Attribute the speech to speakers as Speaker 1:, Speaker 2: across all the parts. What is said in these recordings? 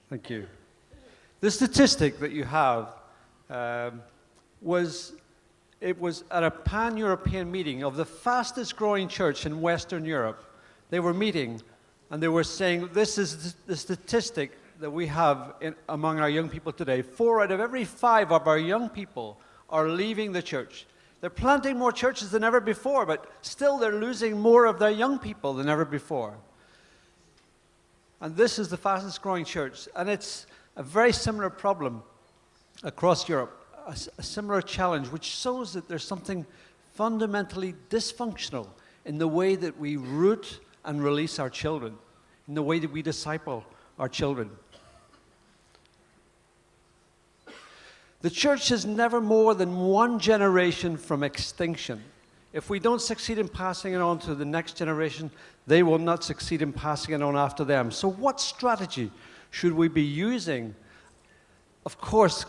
Speaker 1: Thank you. The statistic that you have was at a pan-European meeting of the fastest growing church in Western Europe. They were meeting and they were saying, this is the statistic that we have among our young people today. 4 out of every 5 of our young people are leaving the church. They're planting more churches than ever before, but still they're losing more of their young people than ever before. And this is the fastest growing church, and it's a very similar problem across Europe, a similar challenge, which shows that there's something fundamentally dysfunctional in the way that we root and release our children, in the way that we disciple our children. The church is never more than one generation from extinction. If we don't succeed in passing it on to the next generation, they will not succeed in passing it on after them. So what strategy should we be using? Of course,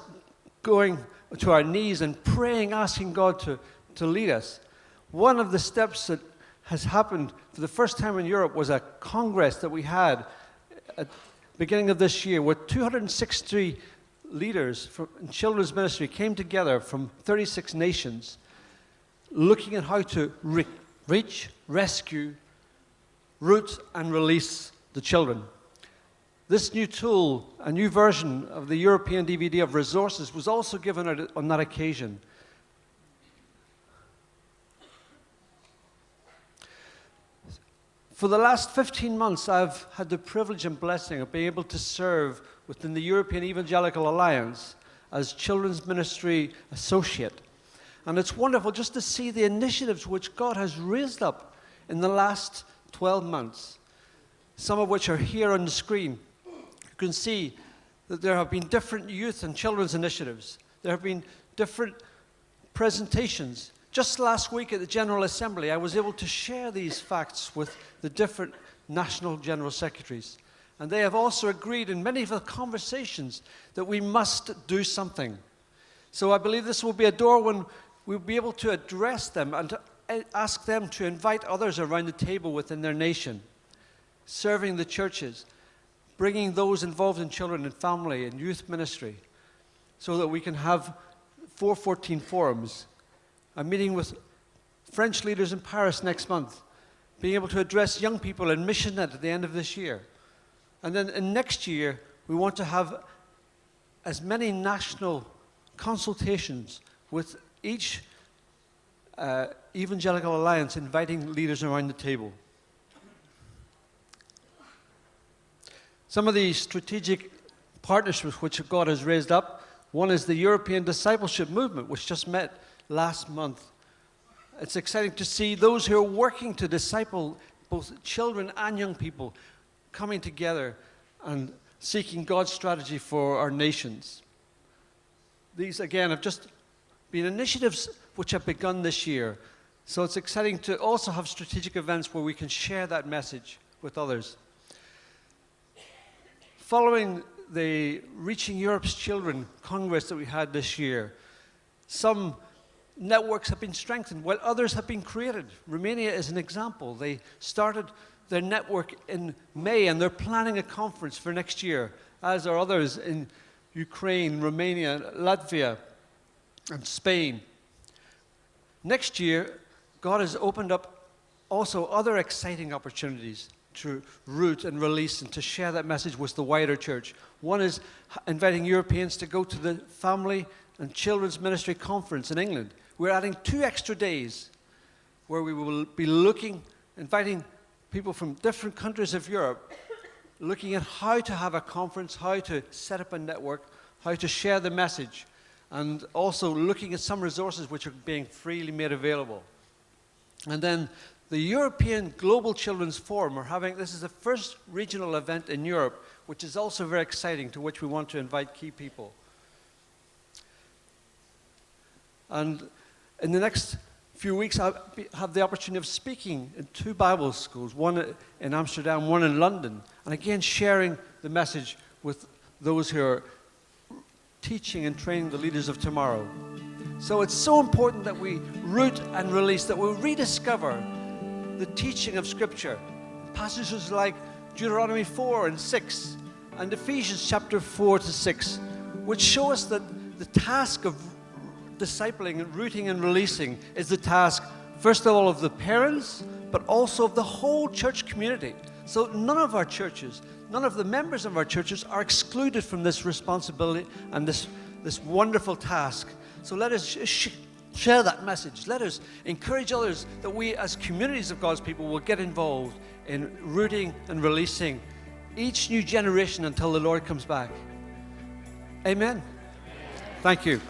Speaker 1: going to our knees and praying, asking God to lead us. One of the steps that has happened for the first time in Europe was a congress that we had at the beginning of this year, where 260 leaders in children's ministry came together from 36 nations, looking at how to reach, rescue, root, and release the children. This new tool, a new version of the European DVD of resources, was also given out on that occasion. For the last 15 months, I've had the privilege and blessing of being able to serve within the European Evangelical Alliance as Children's Ministry Associate. And it's wonderful just to see the initiatives which God has raised up in the last 12 months, some of which are here on the screen. You can see that there have been different youth and children's initiatives. There have been different presentations. Just last week at the General Assembly, I was able to share these facts with the different national general secretaries. And they have also agreed in many of the conversations that we must do something. So I believe this will be a door when we'll be able to address them and to ask them to invite others around the table within their nation, serving the churches, bringing those involved in children and family and youth ministry, so that we can have 414 forums. I'm meeting with French leaders in Paris next month, being able to address young people in MissionNet at the end of this year. And then in next year, we want to have as many national consultations with each Evangelical Alliance, inviting leaders around the table. Some of the strategic partnerships which God has raised up, one is the European Discipleship Movement, which just met last month. It's exciting to see those who are working to disciple both children and young people coming together and seeking God's strategy for our nations. These, again, have just been initiatives which have begun this year. So it's exciting to also have strategic events where we can share that message with others. Following the Reaching Europe's Children Congress that we had this year, some networks have been strengthened while others have been created. Romania is an example. They started their network in May and they're planning a conference for next year, as are others in Ukraine, Romania, Latvia, and Spain. Next year, God has opened up also other exciting opportunities to root and release and to share that message with the wider church. One is inviting Europeans to go to the Family and Children's Ministry Conference in England. We're adding 2 extra days where we will be inviting people from different countries of Europe, looking at how to have a conference, how to set up a network, how to share the message, and also looking at some resources which are being freely made available. And then the European Global Children's Forum, this is the first regional event in Europe, which is also very exciting, to which we want to invite key people. And in the next few weeks, I'll have the opportunity of speaking in 2 Bible schools, one in Amsterdam, one in London, and again sharing the message with those who are teaching and training the leaders of tomorrow. So it's so important that we root and release, that we rediscover the teaching of Scripture. Passages like Deuteronomy 4 and 6, and Ephesians chapter 4 to 6, which show us that the task of discipling and rooting and releasing is the task, first of all, of the parents, but also of the whole church community. So none of our churches, none of the members of our churches are excluded from this responsibility and this wonderful task. So let us share that message. Let us encourage others that we as communities of God's people will get involved in rooting and releasing each new generation until the Lord comes back. Amen. Thank you.